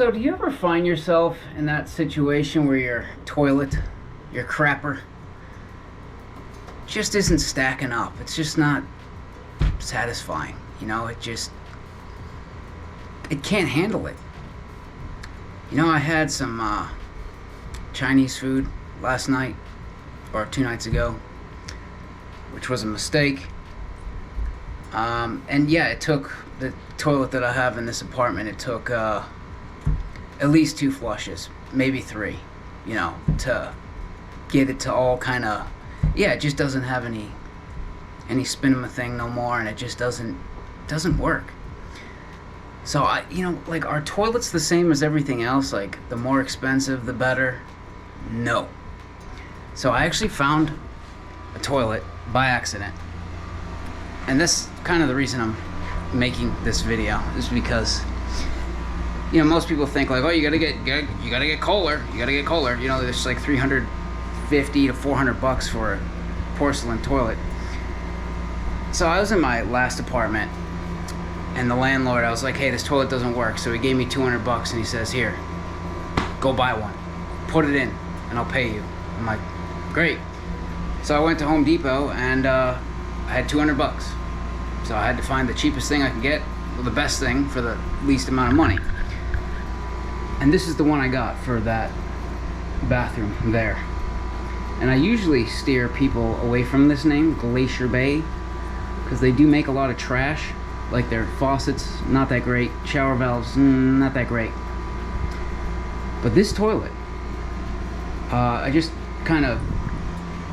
So do you ever find yourself in that situation where your toilet, your crapper, just isn't stacking up? It's just not satisfying. You know, it can't handle it. You know, I had some Chinese food last night, or 2 nights ago, which was a mistake. And yeah, it took the toilet that I have in this apartment, it took at least 2 flushes, maybe 3, you know, to get it to all kind of, yeah, it just doesn't have any spinning thing no more, and it just doesn't work. So you know, like, are toilets the same as everything else? Like, the more expensive, the better? No. So I actually found a toilet by accident, and that's kind of the reason I'm making this video, is because, you know, most people think like, oh, you gotta get Kohler, you know, there's like $350 to $400 for a porcelain toilet. So I was in my last apartment, and the landlord, I was like, hey, this toilet doesn't work, so he gave me $200, and he says, here, go buy one, put it in, and I'll pay you. I'm like, great. So I went to Home Depot, and I had $200, so I had to find the cheapest thing I could get, or the best thing for the least amount of money. And this is the one I got for that bathroom there. And I usually steer people away from this name, Glacier Bay, because they do make a lot of trash. Like, their faucets, not that great. Shower valves, not that great. But this toilet, I just kind of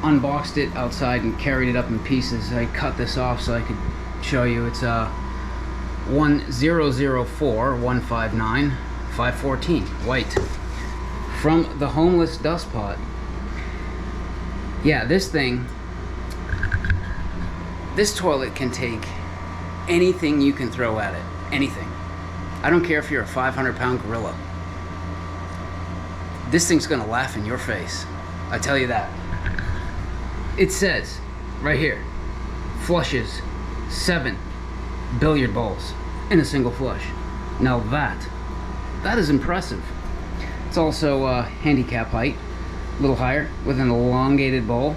unboxed it outside and carried it up in pieces. I cut this off so I could show you. It's 1004-159 514 white, from the Homeless Dust Pot. Yeah, this toilet can take anything you can throw at it. Anything. I don't care if you're a 500-pound gorilla. This thing's gonna laugh in your face. I tell you that. It says right here, flushes 7 billiard balls in a single flush. Now that is impressive. It's also handicap height, a little higher, with an elongated bowl,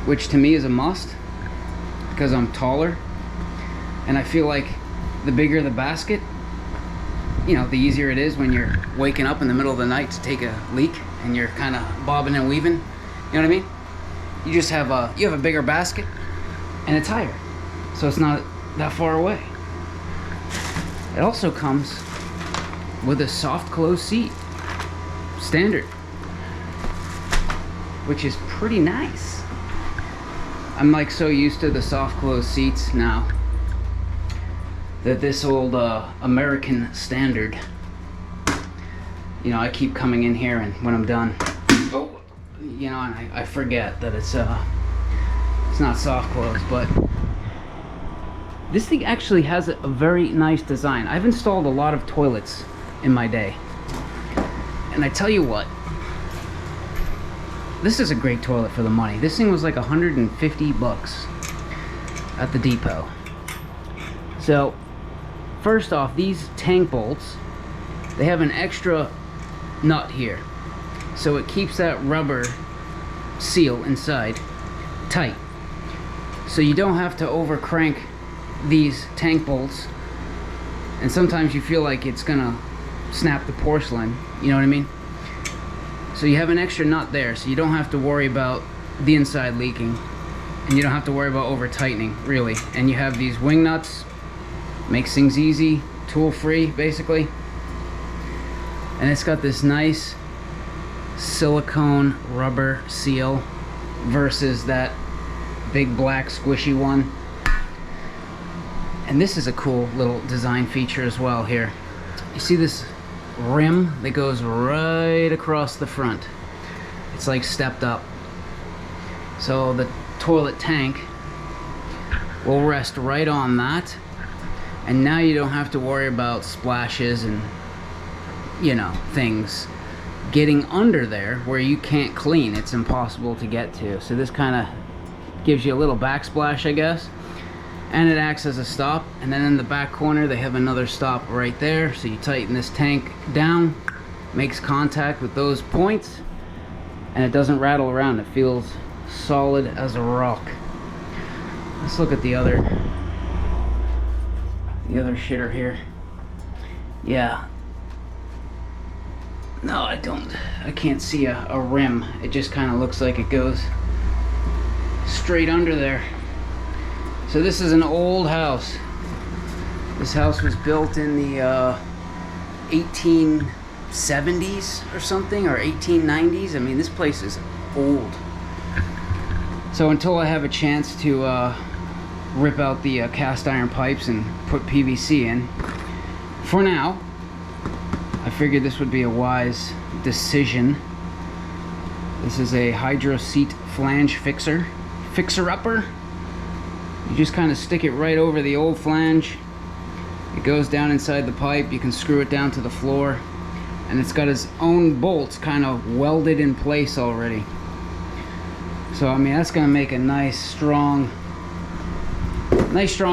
which to me is a must because I'm taller, and I feel like the bigger the basket, you know, the easier it is when you're waking up in the middle of the night to take a leak and you're kind of bobbing and weaving. You know what I mean? You just have a bigger basket, and it's higher, so it's not that far away. It also comes with a soft close seat, standard, which is pretty nice. I'm like so used to the soft close seats now that this old American Standard, you know, I keep coming in here, and when I'm done, oh, you know, and I forget that it's not soft close. But this thing actually has a very nice design. I've installed a lot of toilets in my day, and I tell you what, this is a great toilet for the money. This thing was like $150 at the depot. So first off, these tank bolts, they have an extra nut here, so it keeps that rubber seal inside tight, so you don't have to over crank these tank bolts, and sometimes you feel like it's gonna snap the porcelain, you know what I mean? So you have an extra nut there, so you don't have to worry about the inside leaking, and you don't have to worry about over tightening, really. And you have these wing nuts, makes things easy, tool free basically. And it's got this nice silicone rubber seal versus that big black squishy one. And this is a cool little design feature as well here. You see this rim that goes right across the front? It's like stepped up, so the toilet tank will rest right on that, and now you don't have to worry about splashes and, you know, things getting under there where you can't clean. It's impossible to get to. So this kind of gives you a little backsplash, I guess. and it acts as a stop. And then in the back corner they have another stop right there, so you tighten this tank down, makes contact with those points, and it doesn't rattle around. It feels solid as a rock. Let's look at the other shitter here. Yeah, no, I can't see a rim. It just kind of looks like it goes straight under there. So this is an old house. This house was built in the 1870s or something, or 1890s. I mean, this place is old. So until I have a chance to rip out the cast iron pipes and put PVC in, for now, I figured this would be a wise decision. This is a hydro seat flange fixer-upper. You just kind of stick it right over the old flange. It goes down inside the pipe. You can screw it down to the floor, and it's got its own bolts kind of welded in place already. So I mean, that's gonna make a nice strong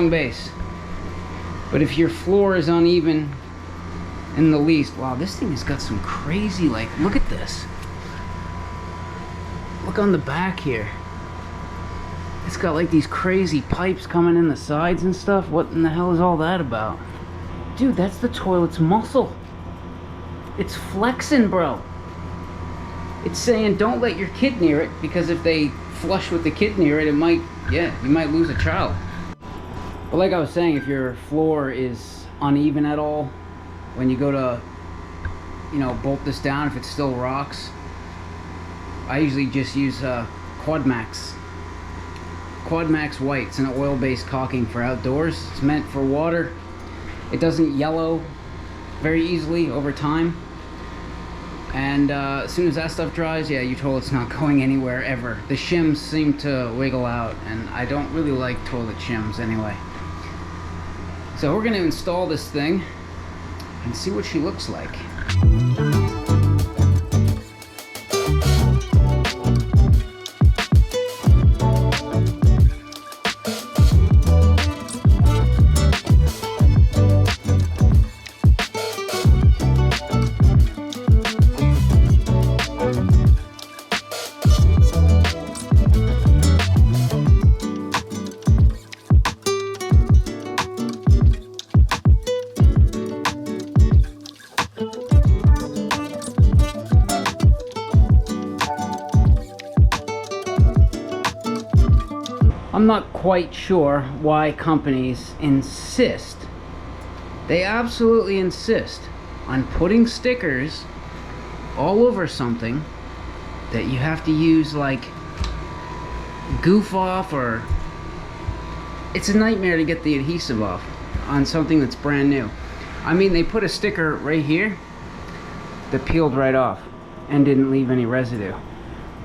base. But if your floor is uneven in the least, wow, this thing has got some crazy, like, look at this. Look on the back here. It's got like these crazy pipes coming in the sides and stuff. What in the hell is all that about? Dude, that's the toilet's muscle. It's flexing, bro. It's saying don't let your kid near it, because if they flush with the kid near it, it might, yeah, you might lose a child. But like I was saying, if your floor is uneven at all, when you go to, you know, bolt this down, if it still rocks, I usually just use Quadmax white. It's an oil-based caulking for outdoors. It's meant for water. It doesn't yellow very easily over time. And as soon as that stuff dries, yeah, your toilet's not going anywhere ever. The shims seem to wiggle out, and I don't really like toilet shims anyway. So we're gonna install this thing and see what she looks like. I'm not quite sure why companies insist, they absolutely insist on putting stickers all over something that you have to use like goof off, or it's a nightmare to get the adhesive off on something that's brand new. I mean, they put a sticker right here that peeled right off and didn't leave any residue.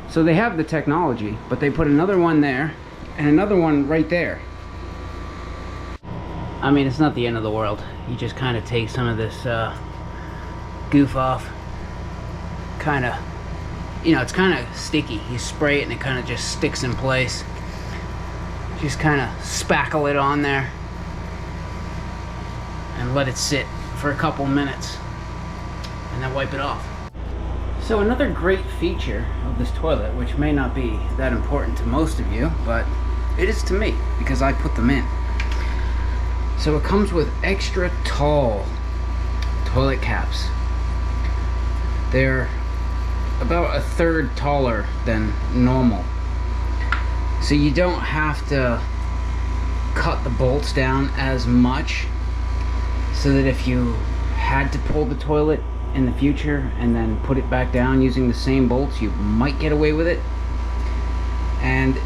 So they have the technology, but they put another one there and another one right there. I mean, it's not the end of the world. You just kind of take some of this goof off, kind of, you know, it's kind of sticky. You spray it and it kind of just sticks in place. Just kind of spackle it on there and let it sit for a couple minutes and then wipe it off. So another great feature of this toilet, which may not be that important to most of you, but it is to me because I put them in. So it comes with extra tall toilet caps. They're about a third taller than normal. So you don't have to cut the bolts down as much, so that if you had to pull the toilet in the future and then put it back down using the same bolts, you might get away with it. And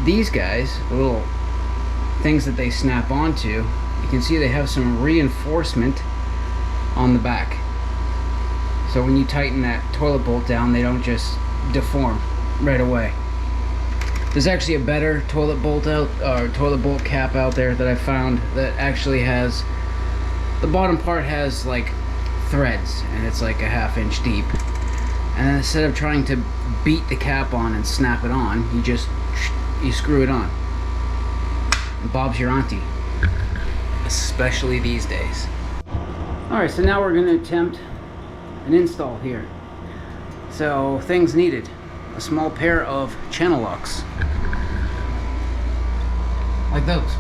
these guys, the little things that they snap onto, you can see they have some reinforcement on the back. So when you tighten that toilet bolt down, they don't just deform right away. There's actually a better toilet bolt cap out there that I found that actually has, the bottom part has like threads, and it's like a 1/2 inch deep, and then instead of trying to beat the cap on and snap it on, you screw it on Bob's your auntie, especially these days. Alright, so now we're going to attempt an install here. So, things needed: a small pair of channel locks, like those,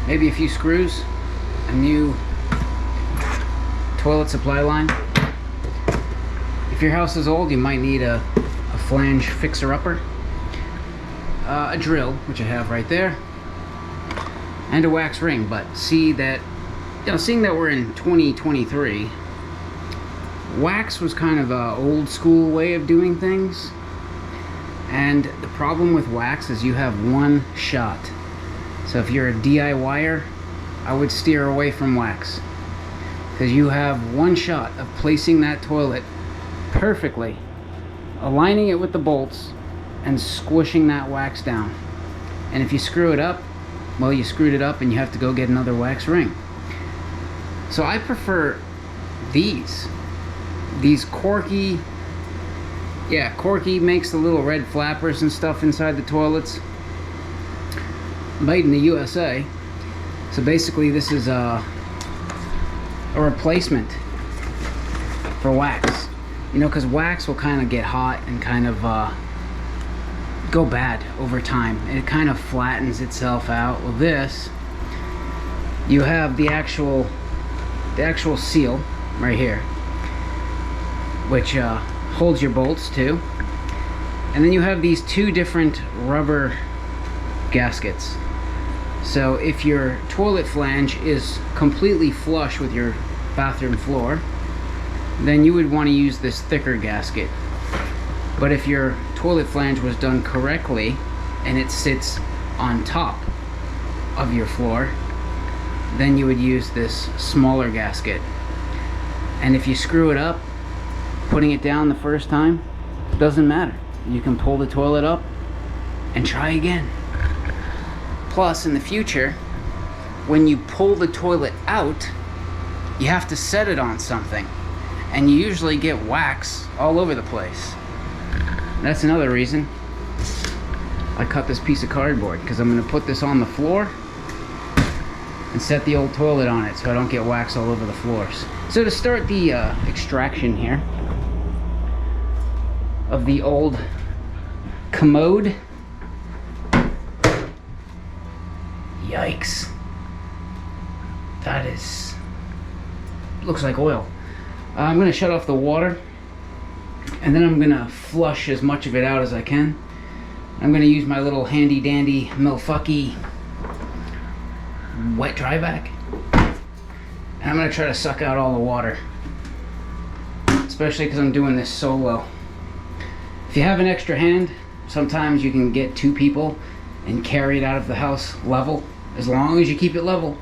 maybe a few screws, a new toilet supply line. If your house is old, you might need a flange fixer-upper, a drill, which I have right there, and a wax ring. But see that, seeing that we're in 2023, wax was kind of a old school way of doing things, and the problem with wax is you have one shot. So if you're a DIYer, I would steer away from wax, because you have one shot of placing that toilet perfectly, aligning it with the bolts, and squishing that wax down. And if you screw it up, well, you screwed it up and you have to go get another wax ring. So I prefer these Corky. Yeah, Corky makes the little red flappers and stuff inside the toilets, made in the USA. So basically this is a replacement for wax, because wax will kind of get hot and kind of go bad over time, and it kind of flattens itself out. Well, this, you have the actual seal right here, which holds your bolts too, and then you have these two different rubber gaskets. So if your toilet flange is completely flush with your bathroom floor, then you would want to use this thicker gasket. But if your toilet flange was done correctly and it sits on top of your floor, then you would use this smaller gasket. And if you screw it up putting it down the first time, doesn't matter. You can pull the toilet up and try again. Plus, in the future, when you pull the toilet out, you have to set it on something, and you usually get wax all over the place. That's another reason I cut this piece of cardboard, because I'm going to put this on the floor and set the old toilet on it so I don't get wax all over the floors. So to start the extraction here of the old commode, yikes, that looks like oil. I'm going to shut off the water, and then I'm going to flush as much of it out as I can. I'm going to use my little handy dandy Milwaukee wet dry vac, and I'm going to try to suck out all the water, especially because I'm doing this solo. If you have an extra hand, sometimes you can get two people and carry it out of the house level, as long as you keep it level.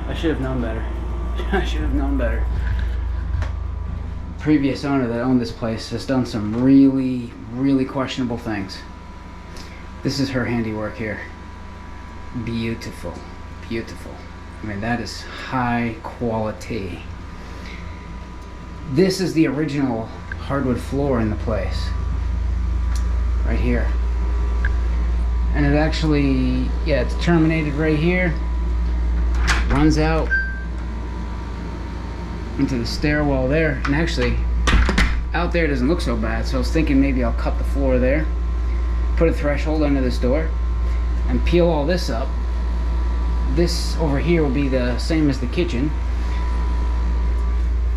I should have known better. I should have known better. Previous owner that owned this place has done some really, really questionable things. This is her handiwork here. Beautiful, beautiful. I mean, that is high quality. This is the original hardwood floor in the place, right here. And it actually, yeah, it's terminated right here, runs out into the stairwell there, and actually out there doesn't look so bad, so I was thinking maybe I'll cut the floor there, put a threshold under this door, and peel all this up. This over here will be the same as the kitchen,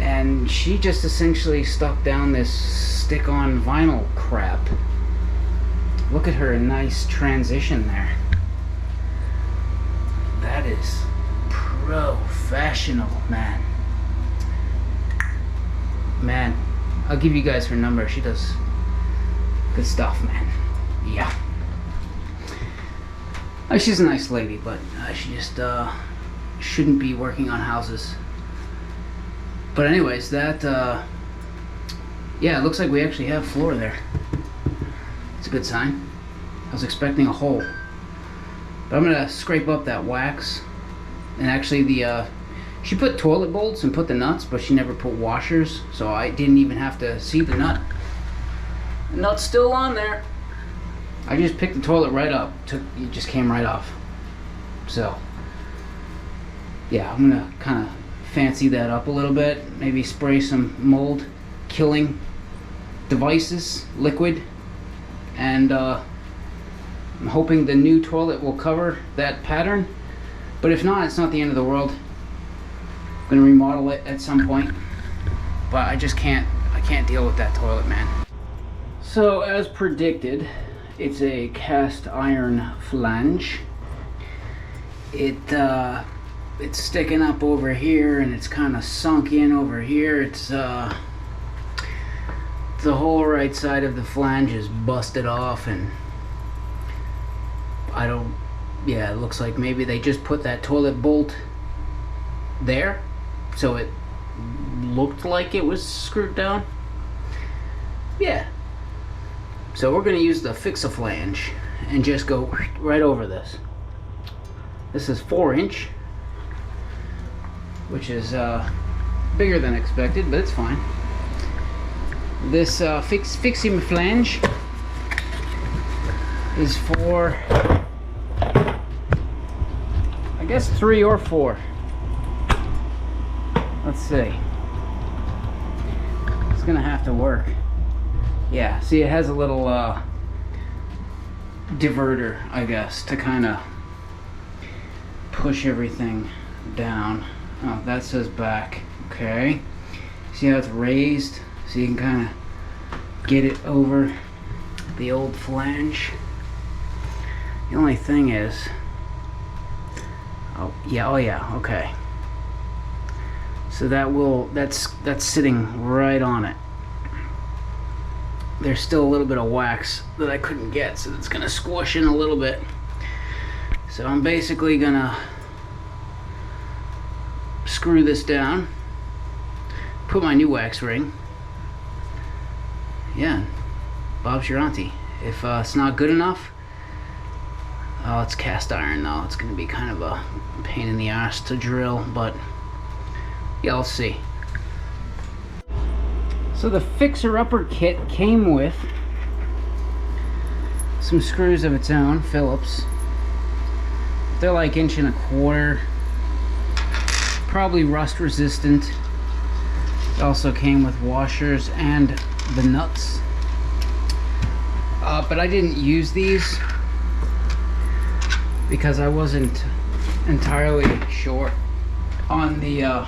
and she just essentially stuck down this stick-on vinyl crap. Look at her nice transition there. That is professional, man. Man, I'll give you guys her number. She does good stuff, man. Yeah. She's a nice lady, but she just shouldn't be working on houses. But anyways, that yeah, it looks like we actually have floor there. It's a good sign. I was expecting a hole, but I'm gonna scrape up that wax. And actually, she put toilet bolts and put the nuts, but she never put washers, so I didn't even have to see the nut. The nut's still on there. I just picked the toilet right up. It just came right off. So yeah, I'm gonna kind of fancy that up a little bit. Maybe spray some mold killing devices, liquid, and I'm hoping the new toilet will cover that pattern. But if not, it's not the end of the world. I'm gonna remodel it at some point, but I can't deal with that toilet, man. So as predicted, it's a cast iron flange. It's sticking up over here, and it's kind of sunk in over here. It's the whole right side of the flange is busted off, and yeah, it looks like maybe they just put that toilet bolt there, so it looked like it was screwed down. Yeah. So we're gonna use the fix-a-flange and just go right over this. This is 4-inch, which is bigger than expected, but it's fine. This fixing flange is for, I guess, 3 or 4. Let's see. It's gonna have to work. Yeah, see, it has a little diverter, I guess, to kind of push everything down. Oh, that says back. Okay. See how it's raised? So you can kind of get it over the old flange. The only thing is, oh yeah, okay. So that's sitting right on it. There's still a little bit of wax that I couldn't get, so it's gonna squish in a little bit. So I'm basically gonna screw this down, put my new wax ring. Yeah, Bob's your auntie. If it's not good enough, oh, it's cast iron though. It's gonna be kind of a pain in the ass to drill, but yeah, I'll see. So the fixer-upper kit came with some screws of its own, Phillips. They're like 1.25 inches, probably rust resistant. It also came with washers and the nuts. But I didn't use these because I wasn't entirely sure on the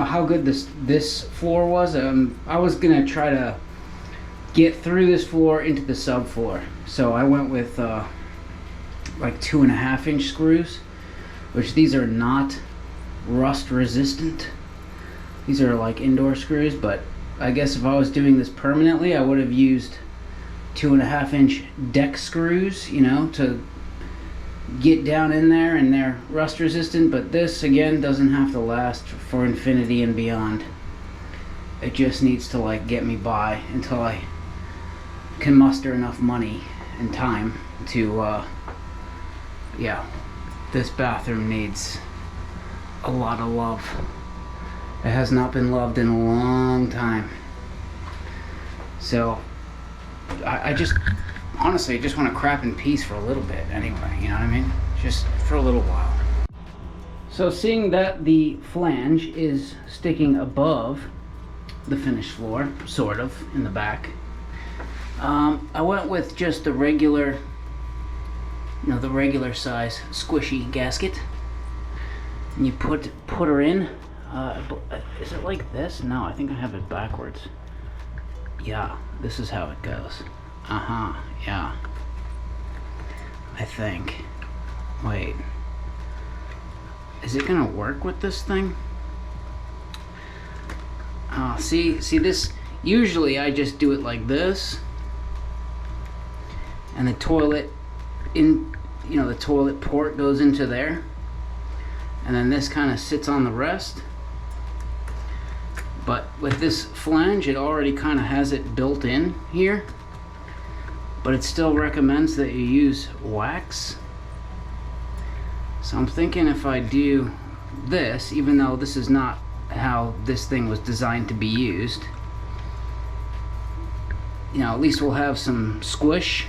how good this floor was. I was gonna try to get through this floor into the subfloor, so I went with like 2.5-inch screws, which these are not rust resistant. These are like indoor screws, but I guess if I was doing this permanently, I would have used 2.5-inch deck screws, to get down in there, and they're rust resistant. But this again doesn't have to last for infinity and beyond. It just needs to like get me by until I can muster enough money and time to yeah, this bathroom needs a lot of love. It has not been loved in a long time. So I just honestly, I just want to crap in peace for a little bit anyway, you know what I mean? Just for a little while. So seeing that the flange is sticking above the finished floor, sort of, in the back, I went with just the regular, the regular size squishy gasket. And you put her in, is it like this? No, I think I have it backwards. Yeah, this is how it goes. Yeah. I think. Wait. Is it gonna work with this thing? See this, usually I just do it like this. And the toilet the toilet port goes into there. and then this kind of sits on the rest. But with this flange, it already kind of has it built in here, but it still recommends that you use wax. So I'm thinking if I do this, even though this is not how this thing was designed to be used, you know, at least we'll have some squish,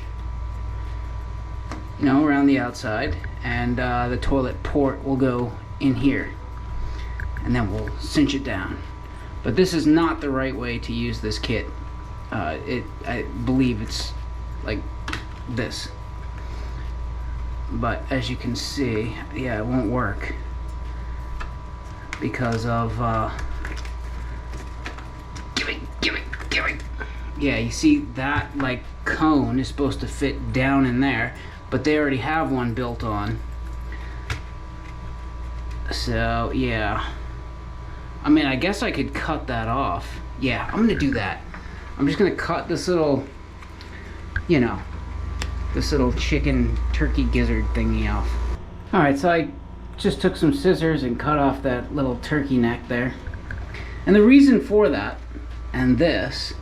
you know, around the outside, and the toilet port will go in here, and then we'll cinch it down. But this is not the right way to use this kit. I believe it's like this, but as you can see, yeah, it won't work because of yeah, you see that like cone is supposed to fit down in there, but they already have one built on. So yeah, I mean, I guess I could cut that off. Yeah, I'm gonna do that. I'm just gonna cut this little, you know, this little chicken turkey gizzard thingy off. Alright, so I just took some scissors and cut off that little turkey neck there. And the reason for that, and this,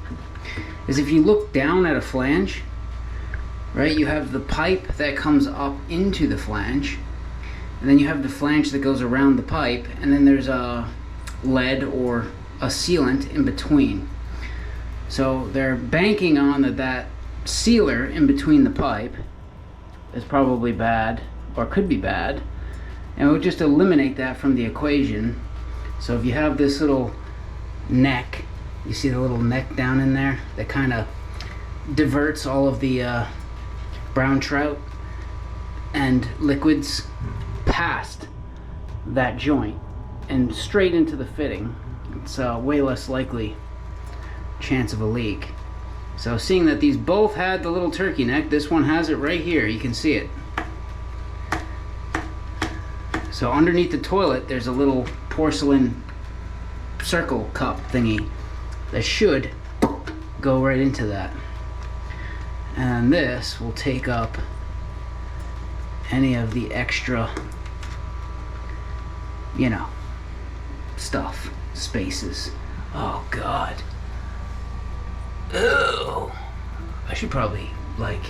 is if you look down at a flange, right, you have the pipe that comes up into the flange, and then you have the flange that goes around the pipe, and then there's a lead or a sealant in between. So they're banking on that sealer in between the pipe is probably bad, or could be bad, and it would just eliminate that from the equation. So if you have this little neck, you see the little neck down in there that kind of diverts all of the brown trout and liquids past that joint and straight into the fitting. It's way less likely chance of a leak. So seeing that these both had the little turkey neck, this one has it right here, you can see it. So underneath the toilet there's a little porcelain circle cup thingy that should go right into that, and this will take up any of the extra, you know, stuff, spaces. Oh god. Ew. I should probably like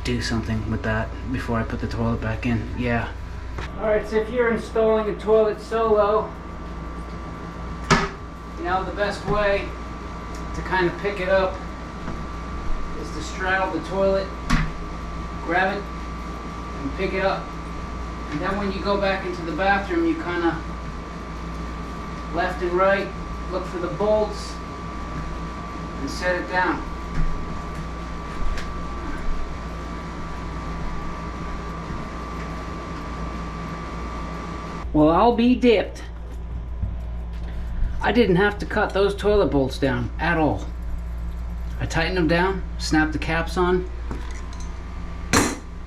do something with that before I put the toilet back in. Yeah. Alright, so if you're installing a toilet solo, you know, the best way to kind of pick it up is to straddle the toilet, grab it, and pick it up. And then when you go back into the bathroom, you kind of left and right, look for the bolts, and set it down. Well, I'll be dipped. I didn't have to cut those toilet bolts down at all. I tightened them down, snapped the caps on,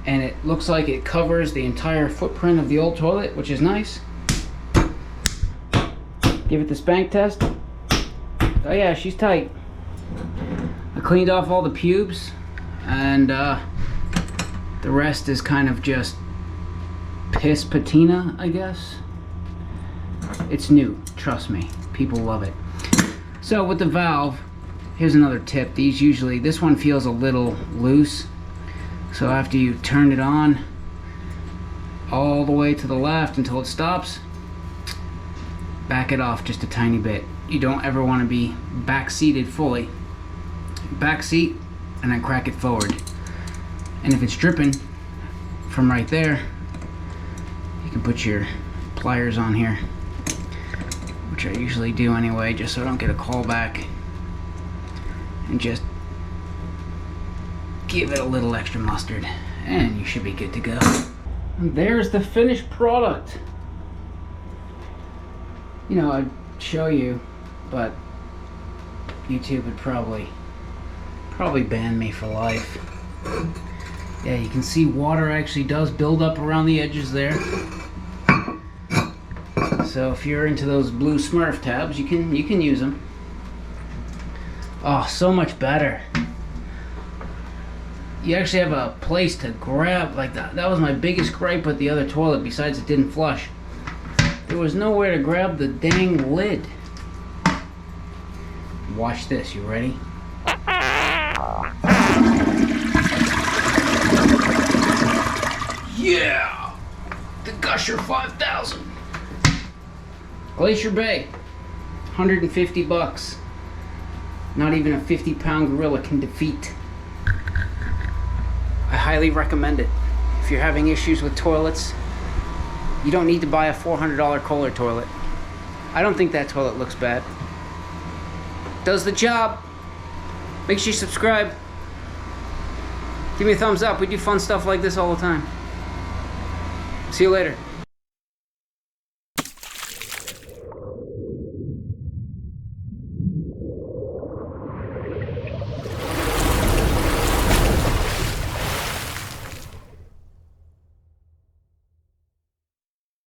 and it looks like it covers the entire footprint of the old toilet, which is nice. Give it the spank test. Oh yeah, she's tight. I cleaned off all the pubes, and the rest is kind of just piss patina, I guess. It's new, trust me. People love it. So with the valve, here's another tip. These usually, this one feels a little loose. So after you turn it on all the way to the left until it stops, back it off just a tiny bit. You don't ever want to be back seated fully. Back seat and then crack it forward. And if it's dripping from right there, you can put your pliers on here, which I usually do anyway, just so I don't get a call back, and just give it a little extra mustard and you should be good to go. And there's the finished product. You know, I'd show you, but YouTube would probably ban me for life. Yeah, you can see water actually does build up around the edges there. So if you're into those blue Smurf tabs, you can use them. Oh, so much better. You actually have a place to grab like that. That was my biggest gripe with the other toilet, besides it didn't flush. There was nowhere to grab the dang lid. Watch this, you ready? Yeah! The Gusher 5000. Glacier Bay. 150 bucks. Not even a 50-pound gorilla can defeat. I highly recommend it. If you're having issues with toilets, you don't need to buy a $400 Kohler toilet. I don't think that toilet looks bad. Does the job. Make sure you subscribe. Give me a thumbs up. We do fun stuff like this all the time. See you later.